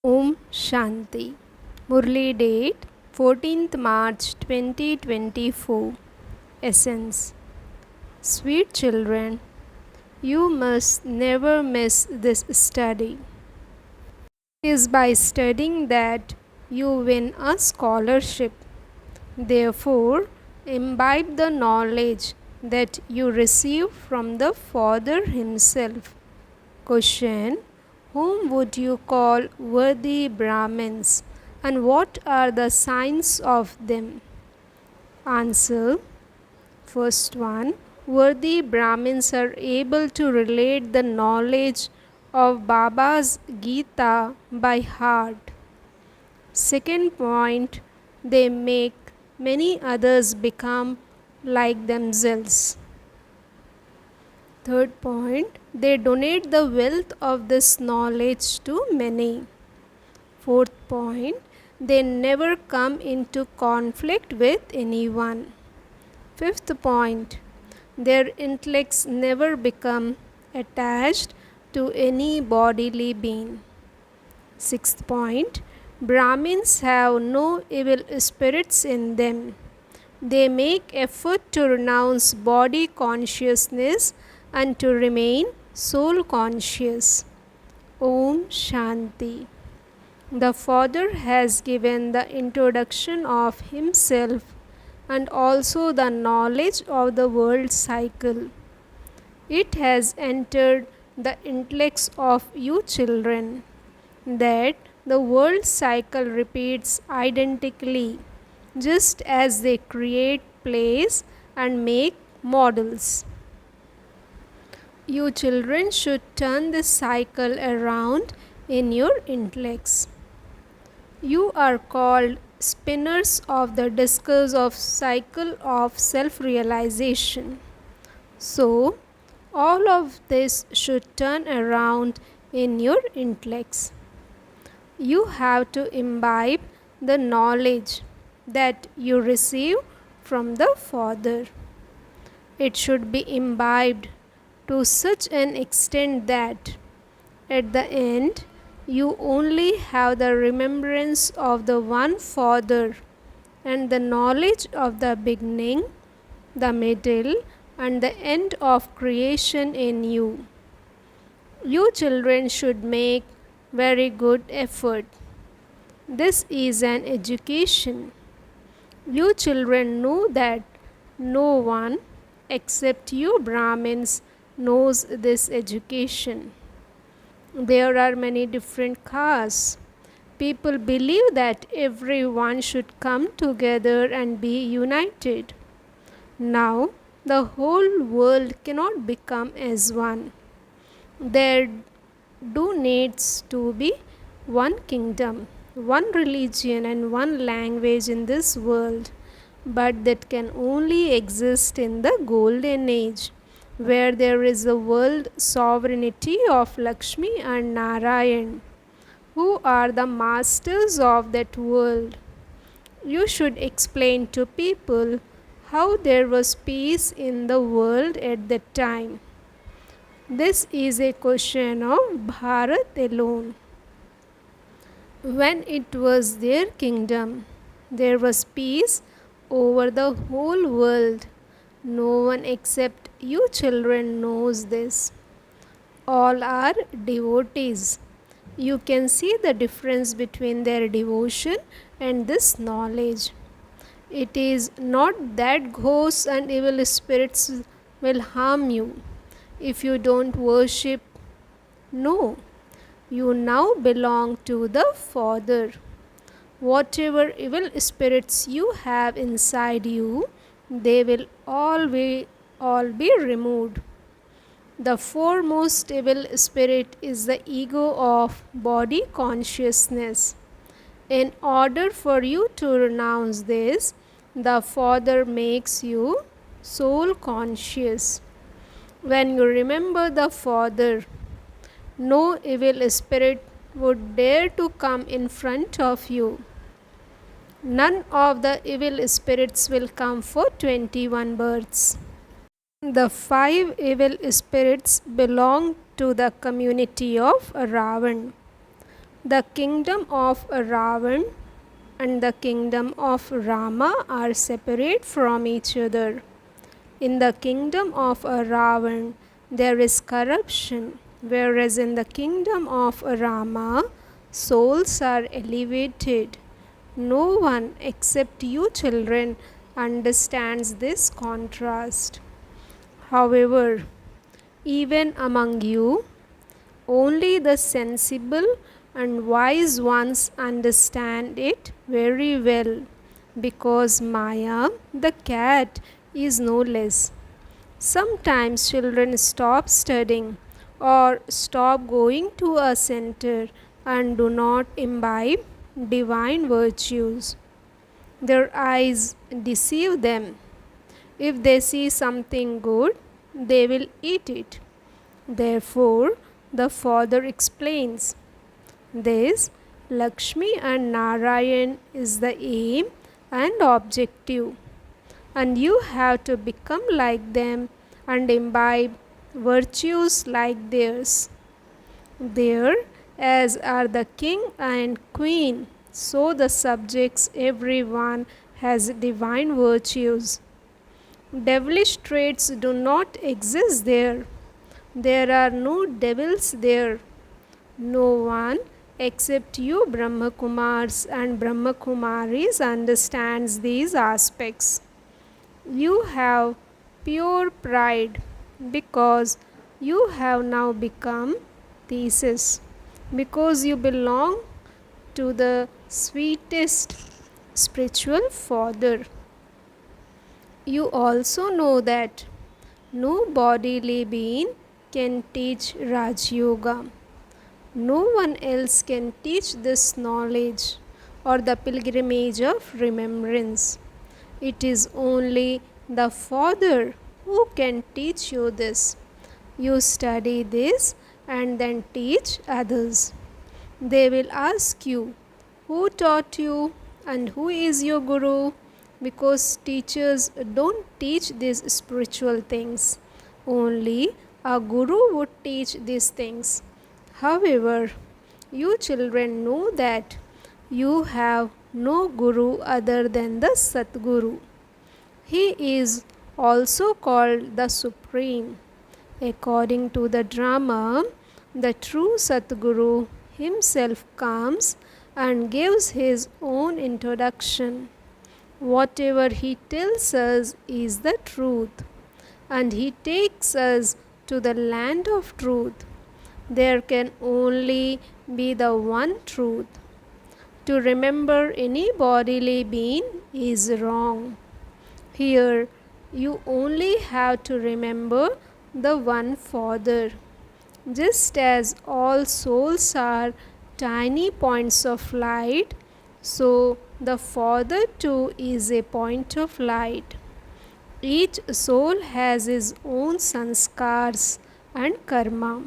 Om Shanti. Murli date 14th March 2024. Essence. Sweet children, you must never miss this study. It is by studying that you win a scholarship. Therefore, imbibe the knowledge that you receive from the Father Himself. Question: whom would you call worthy Brahmins, and what are the signs of them? Answer: first one, worthy Brahmins are able to relate the knowledge of Baba's Gita by heart. Second point, they make many others become like themselves. Third point, they donate the wealth of this knowledge to many. Fourth point, they never come into conflict with anyone. Fifth point, their intellects never become attached to any bodily being. Sixth point, Brahmins have no evil spirits in them. They make effort to renounce body consciousness and to remain soul conscious. Om Shanti. The Father has given the introduction of Himself and also the knowledge of the world cycle. It has entered the intellects of you children that the world cycle repeats identically, just as they create plays and make models. You children should turn this cycle around in your intellects. You are called spinners of the discus of cycle of self-realization. So, all of this should turn around in your intellects. You have to imbibe the knowledge that you receive from the Father. It should be imbibed to such an extent that at the end you only have the remembrance of the one Father and the knowledge of the beginning, the middle, and the end of creation in you. You children should make very good effort. This is an education. You children know that no one except you Brahmins knows this education. There are many different castes. People believe that everyone should come together and be united. Now, the whole world cannot become as one. There do needs to be one kingdom, one religion and one language in this world, but that can only exist in the golden age, where there is the world sovereignty of Lakshmi and Narayan, who are the masters of that world. You should explain to people how there was peace in the world at that time. This is a question of Bharat alone. When it was their kingdom, there was peace over the whole world. No one except you children knows this. All are devotees. You can see the difference between their devotion and this knowledge. It is not that ghosts and evil spirits will harm you if you don't worship. No, you now belong to the Father. Whatever evil spirits you have inside you, they will all be removed. The foremost evil spirit is the ego of body consciousness. In order for you to renounce this, the Father makes you soul conscious. When you remember the Father, no evil spirit would dare to come in front of you. None of the evil spirits will come for 21 births. The 5 evil spirits belong to the community of Ravan. The kingdom of Ravan and the kingdom of Rama are separate from each other. In the kingdom of Ravan, there is corruption, whereas in the kingdom of Rama, souls are elevated. No one except you children understands this contrast. However, even among you, only the sensible and wise ones understand it very well, because Maya, the cat, is no less. Sometimes children stop studying or stop going to a center and do not imbibe divine virtues. Their eyes deceive them. If they see something good, they will eat it. Therefore, the father explains this Lakshmi and Narayan is the aim and objective, and you have to become like them and imbibe virtues like theirs. There, as are the king and queen, so the subjects, everyone has divine virtues. Devilish traits do not exist there. There are no devils there. No one except you Brahmakumars and Brahmakumaris understands these aspects. You have pure pride because you have now become thesis, because you belong to the sweetest spiritual father. You also know that no bodily being can teach Raj Yoga. No one else can teach this knowledge or the pilgrimage of remembrance. It is only the Father who can teach you this. You study this and then teach others. They will ask you, who taught you and who is your Guru? Because teachers don't teach these spiritual things. Only a Guru would teach these things. However, you children know that you have no Guru other than the Satguru. He is also called the Supreme. According to the drama, the true Satguru himself comes and gives his own introduction. Whatever he tells us is the truth, and he takes us to the land of truth. There can only be the one truth. To remember any bodily being is wrong. Here, you only have to remember the one Father. Just as all souls are tiny points of light, so the Father too is a point of light. Each soul has his own sanskars and karma.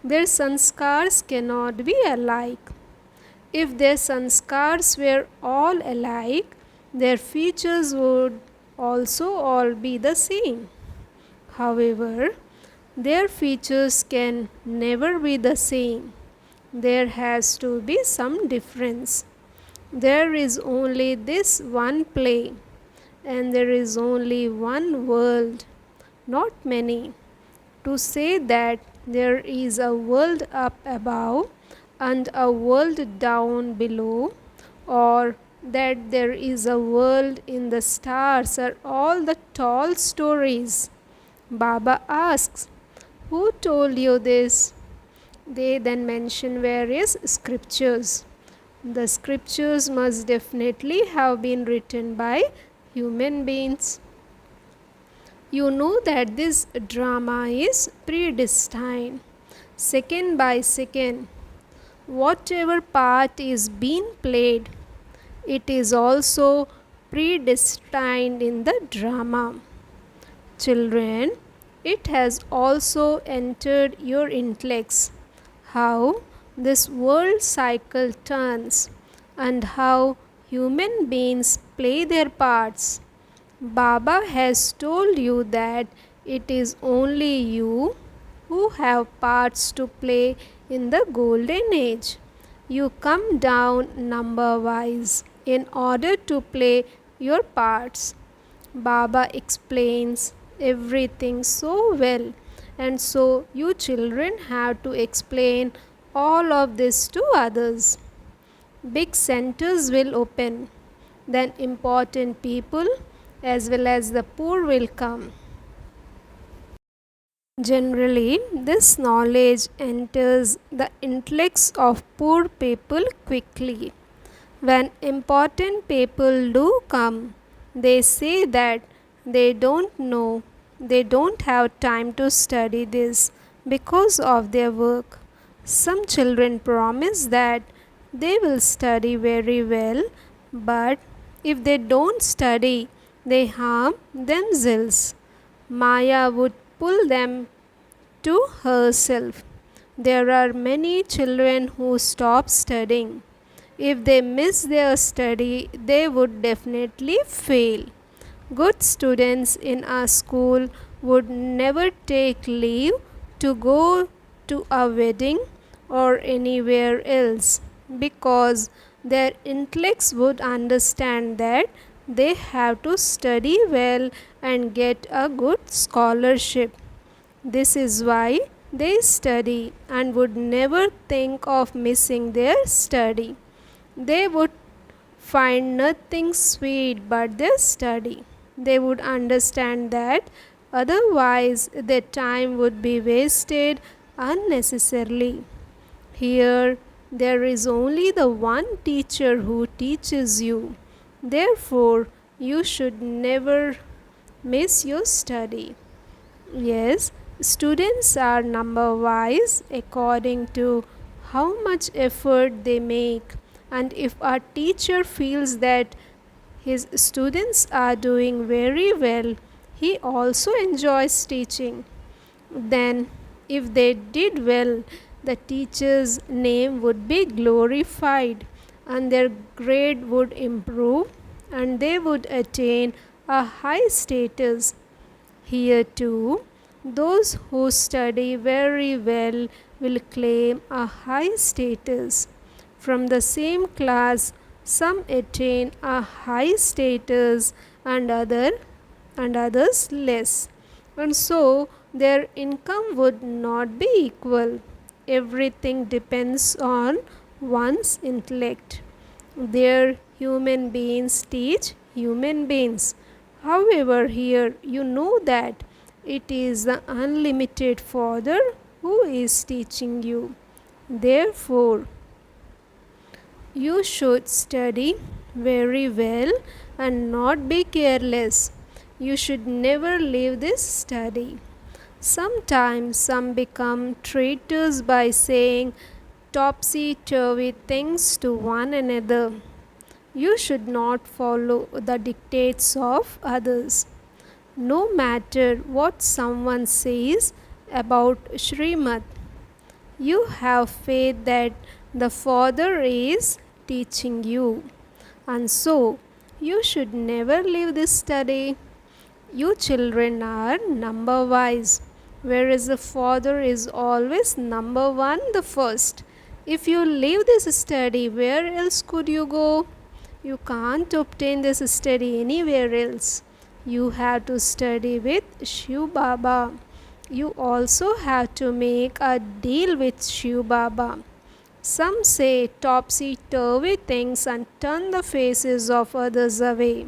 Their sanskars cannot be alike. If their sanskars were all alike, their features would also all be the same. However, their features can never be the same. There has to be some difference. There is only this one play, and there is only one world, not many. To say that there is a world up above and a world down below, or that there is a world in the stars, are all the tall stories. Baba asks, who told you this? They then mention various scriptures. The scriptures must definitely have been written by human beings. You know that this drama is predestined, second by second. Whatever part is being played, it is also predestined in the drama. Children, it has also entered your intellects how this world cycle turns and how human beings play their parts. Baba has told you that it is only you who have parts to play in the golden age, You come down number wise in order to play your parts. Baba explains everything so well, and so you children have to explain all of this to others. Big centers will open, then important people as well as the poor will come. Generally, this knowledge enters the intellects of poor people quickly. When important people do come, they say that they don't know, they don't have time to study this because of their work. Some children promise that they will study very well, but if they don't study, they harm themselves. Maya would pull them to herself. There are many children who stop studying. If they miss their study, they would definitely fail. Good students in our school would never take leave to go to a wedding or anywhere else because their intellects would understand that they have to study well and get a good scholarship. This is why they study and would never think of missing their study. They would find nothing sweet but their study. They would understand that otherwise their time would be wasted unnecessarily. Here, there is only the one teacher who teaches you. Therefore, you should never miss your study. Yes, students are number wise according to how much effort they make, and if a teacher feels that his students are doing very well, he also enjoys teaching. Then, if they did well, the teacher's name would be glorified and their grade would improve and they would attain a high status. Here too, those who study very well will claim a high status. From the same class, some attain a high status and others less. And so their income would not be equal. Everything depends on one's intellect. There human beings teach human beings. However, here you know that it is the unlimited Father who is teaching you. Therefore, you should study very well and not be careless. You should never leave this study. Sometimes some become traitors by saying topsy turvy things to one another. You should not follow the dictates of others. No matter what someone says about Srimad, you have faith that the Father is teaching you. And so, you should never leave this study. You children are number wise, whereas the Father is always number one, the first. If you leave this study, where else could you go? You can't obtain this study anywhere else. You have to study with Shiv Baba. You also have to make a deal with Shiv Baba. Some say topsy turvy things and turn the faces of others away.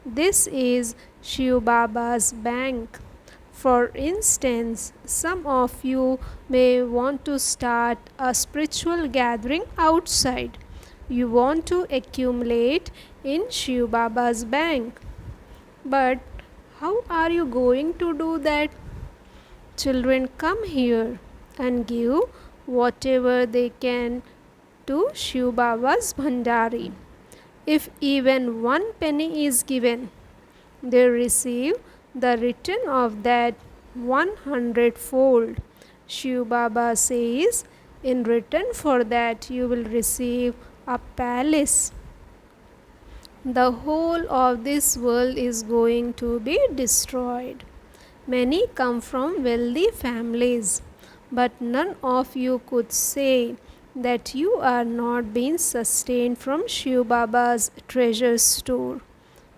This is Shiv Baba's bank. For instance, some of you may want to start a spiritual gathering outside. You want to accumulate in Shiv Baba's bank. But how are you going to do that? Children come here and give whatever they can to Shiv Baba's Bhandari. If even 1 penny is given, they receive the return of that 100-fold. Shiv Baba says, in return for that you will receive a palace. The whole of this world is going to be destroyed. Many come from wealthy families, but none of you could say that you are not being sustained from Shiv Baba's treasure store,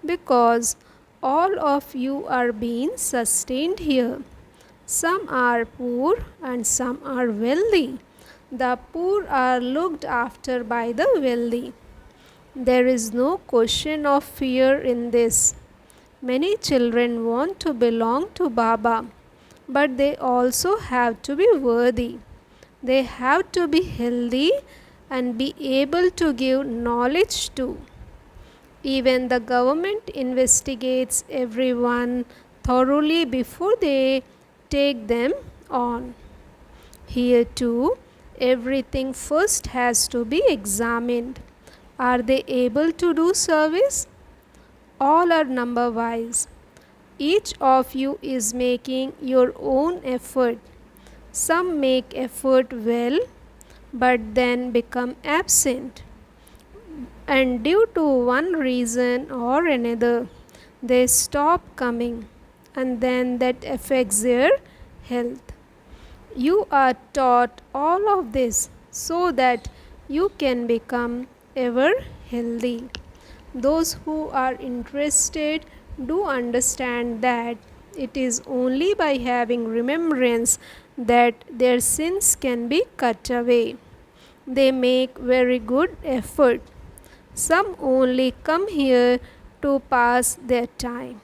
because all of you are being sustained here. Some are poor and some are wealthy. The poor are looked after by the wealthy. There is no question of fear in this. Many children want to belong to Baba, but they also have to be worthy. They have to be healthy and be able to give knowledge too. Even the government investigates everyone thoroughly before they take them on. Here too, everything first has to be examined. Are they able to do service? All are number wise. Each of you is making your own effort. Some make effort well, but then become absent. And due to one reason or another, they stop coming, and then that affects their health. You are taught all of this so that you can become ever healthy. Those who are interested do understand that it is only by having remembrance that their sins can be cut away. They make very good effort. Some only come here to pass their time.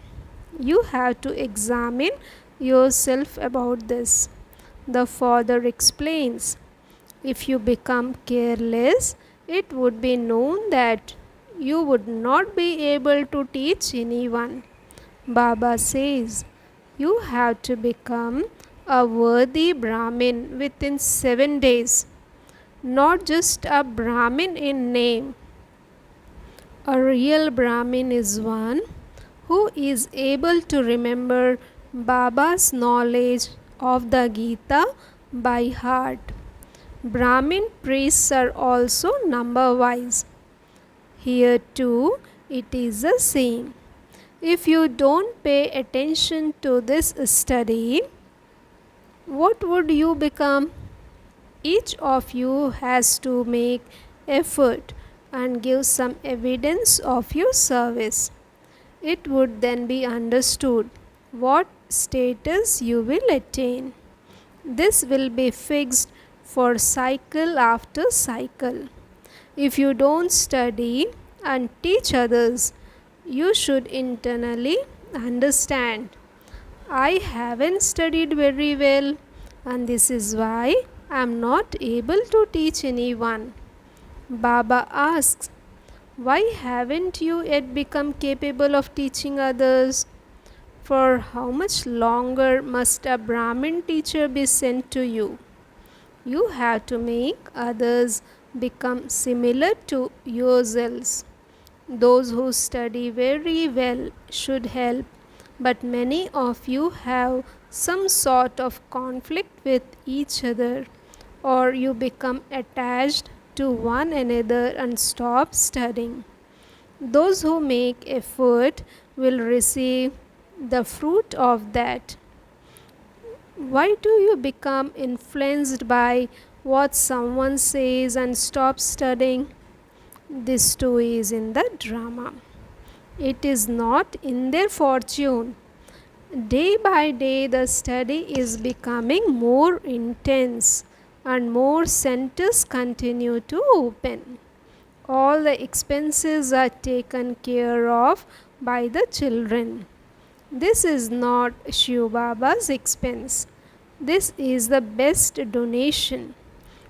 You have to examine yourself about this. The father explains, if you become careless, it would be known that you would not be able to teach anyone. Baba says, you have to become a worthy Brahmin within 7 days, not just a Brahmin in name. A real Brahmin is one who is able to remember Baba's knowledge of the Gita by heart. Brahmin priests are also number wise. Here too, it is the same. If you don't pay attention to this study, what would you become? Each of you has to make effort and give some evidence of your service. It would then be understood what status you will attain. This will be fixed for cycle after cycle. If you don't study and teach others, you should internally understand, I haven't studied very well, and this is why I am not able to teach anyone. Baba asks, why haven't you yet become capable of teaching others? For how much longer must a Brahmin teacher be sent to you? You have to make others become similar to yourselves. Those who study very well should help, but many of you have some sort of conflict with each other, or you become attached to one another and stop studying. Those who make effort will receive the fruit of that. Why do you become influenced by what someone says and stop studying? This too is in the drama. It is not in their fortune. Day by day, the study is becoming more intense and more centers continue to open. All the expenses are taken care of by the children. This is not Shiv Baba's expense. This is the best donation.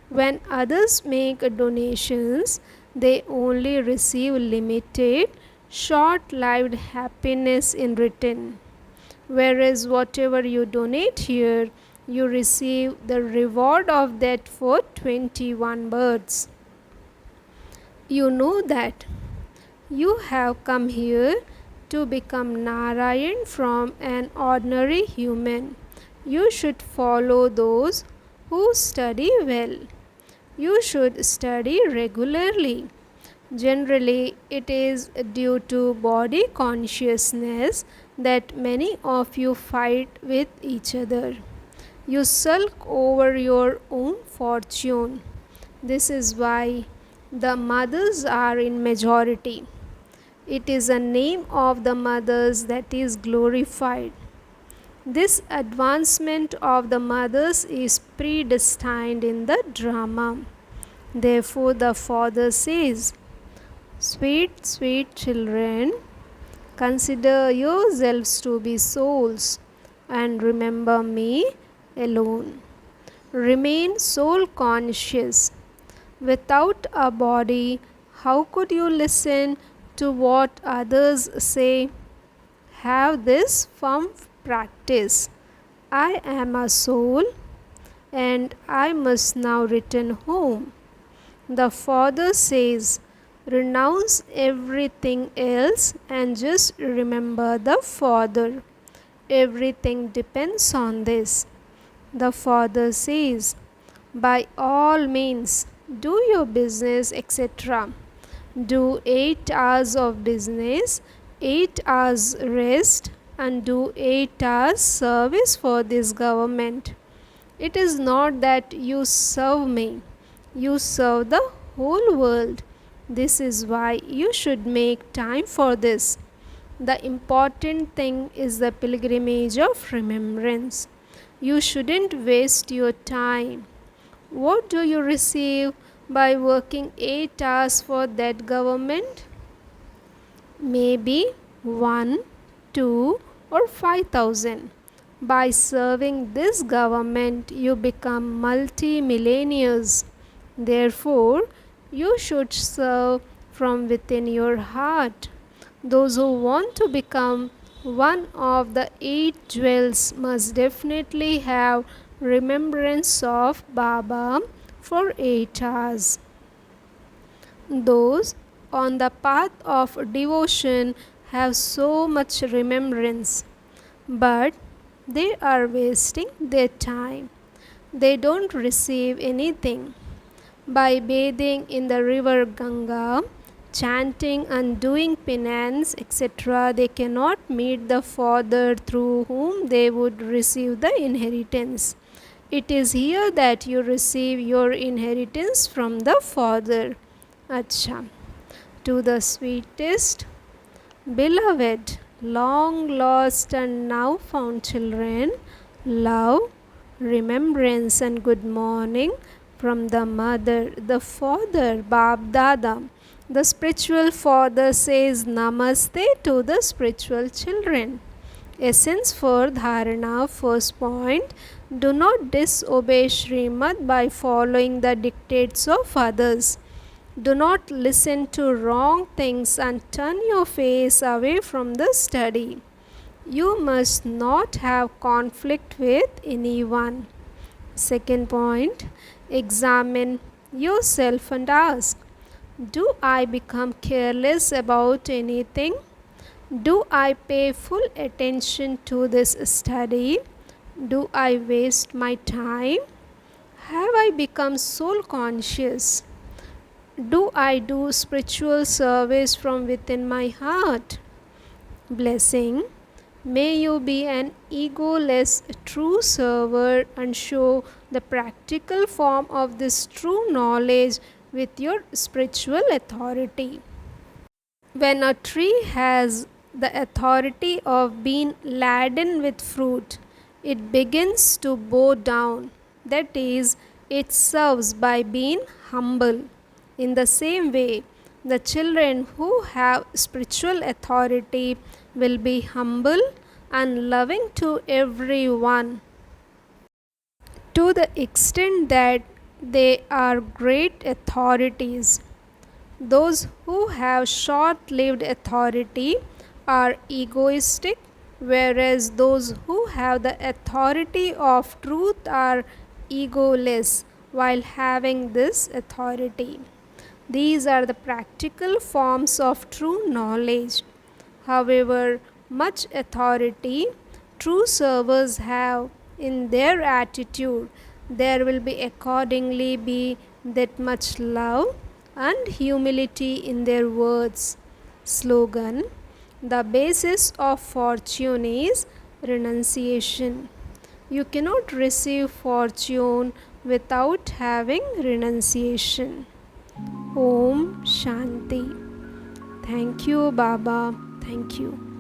When others make donations, they only receive limited, short-lived happiness in return. Whereas whatever you donate here, you receive the reward of that for 21 births. You know that you have come here to become Narayan from an ordinary human. You should follow those who study well. You should study regularly. Generally, it is due to body consciousness that many of you fight with each other. You sulk over your own fortune. This is why the mothers are in majority. It is a name of the mothers that is glorified. This advancement of the mothers is predestined in the drama. Therefore, the father says, "Sweet, sweet children, consider yourselves to be souls and remember me alone. Remain soul conscious. Without a body, how could you listen to what others say? Have this firm practice. I am a soul and I must now return home." The father says, "Renounce everything else and just remember the Father. Everything depends on this." The father says, "By all means, do your business, etc. Do 8 hours of business, 8 hours rest, and do 8 hours service for this government. It is not that you serve me, you serve the whole world. This is why you should make time for this. The important thing is the pilgrimage of remembrance. You shouldn't waste your time. What do you receive by working 8 hours for that government? Maybe 1, 2, or 5,000. By serving this government, you become multi-millionaires. Therefore, you should serve from within your heart. Those who want to become one of the 8 jewels must definitely have remembrance of Baba for 8 hours. Those on the path of devotion have so much remembrance, but they are wasting their time. They don't receive anything. By bathing in the river Ganga, chanting and doing penance, etc., they cannot meet the Father through whom they would receive the inheritance. It is here that you receive your inheritance from the Father. Acha. To the sweetest, beloved, long lost and now found children, love, remembrance and good morning from the mother, the father, Bab Dada. The spiritual father says namaste to the spiritual children. Essence for dharana, first point, do not disobey Srimad by following the dictates of others. Do not listen to wrong things and turn your face away from the study. You must not have conflict with anyone. Second point, examine yourself and ask, do I become careless about anything? Do I pay full attention to this study? Do I waste my time? Have I become soul conscious? Do I do spiritual service from within my heart? Blessing. May you be an egoless true server and show the practical form of this true knowledge with your spiritual authority. When a tree has the authority of being laden with fruit, it begins to bow down. That is, it serves by being humble. In the same way, the children who have spiritual authority will be humble and loving to everyone, to the extent that they are great authorities. Those who have short lived authority are egoistic, whereas those who have the authority of truth are egoless while having this authority. These are the practical forms of true knowledge. However much authority true servers have in their attitude, there will be accordingly be that much love and humility in their words. Slogan: the basis of fortune is renunciation. You cannot receive fortune without having renunciation. Om Shanti. Thank you, Baba. Thank you.